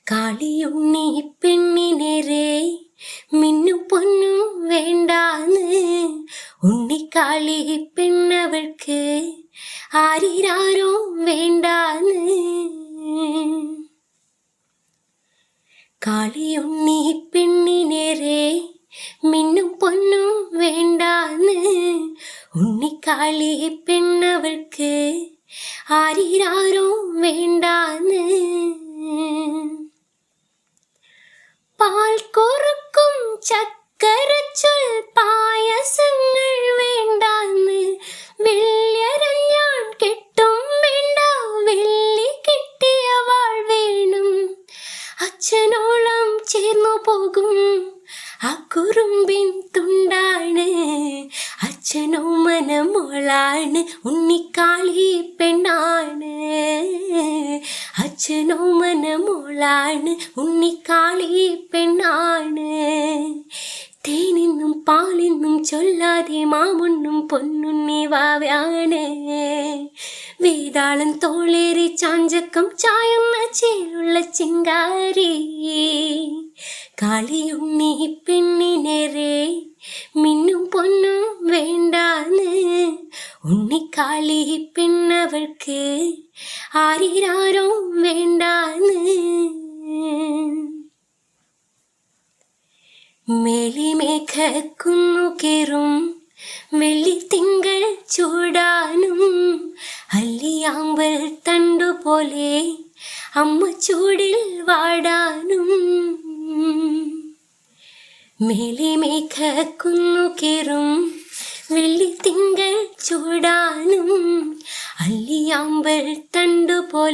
കാളിയുണ്ണി പെണ്ണിനേരെ മിന്നും പൊന്നും വേണ്ടാന്ന് ഉണ്ണിക്കാളി പെണ്ണവൾക്ക് ആരിരാരോ വേണ്ടാന്ന്. കാളിയുണ്ണി പെണ്ണിനേരെ മിന്നും പൊന്നും വേണ്ടാന്ന് ഉണ്ണിക്കാളി പെണ്ണവൾക്ക് ആരിരാരോ വേണ്ടാന്ന്. പാൽ കൊറുക്കും ചക്കരച്ചൊൽ പായസങ്ങൾ വേണ്ടാന്ന് വെള്ളിയരഞ്ഞാൻ കെട്ടും വേണ്ട വെള്ളി കെട്ടിയവാൾ വേണം. അച്ഛനോളം ചേർന്നു പോകും ആ കുറുമ്പിൻ തുണ്ടാണ് അച്ഛനോ മനമോളാണ് ഉണ്ണിക്കാളി പെണ്ണാണ്. അച്ഛനോ മനമോളാണ് ഉണ്ണിക്കാളി പെണ്ണാണ്. തേനിന്നും പാലിന്നും ചൊല്ലാതെ മാമുണ്ണും പൊന്നുണ്ണി വാവയാണ്. വേതാളം തോളേറി ചാഞ്ചക്കം ചായുന്ന ചേലുള്ള ചിങ്കാരി. കാളിയുണ്ണി പെണ്ണിനേരെ മിന്നും പൊന്നും വേണ്ടാന്ന് ഉണ്ണിക്കാളി പെണ്ണവൾക്ക് ആരിരാരോ വേണ്ടാന്ന്. മേലിമേഘക്കുന്നു കേറും വെള്ളിത്തിങ്കൾ ചൂടാനും അല്ലിയാമ്പൽ തണ്ടുപോലെ അമ്മ ചൂടിൽ വാടാനും. മേലിമേഘക്കുന്നു കേറും വെള്ളിത്തിങ്കൾ ചൂടാനും അല്ലിയാമ്പൽ തണ്ടുപോലെ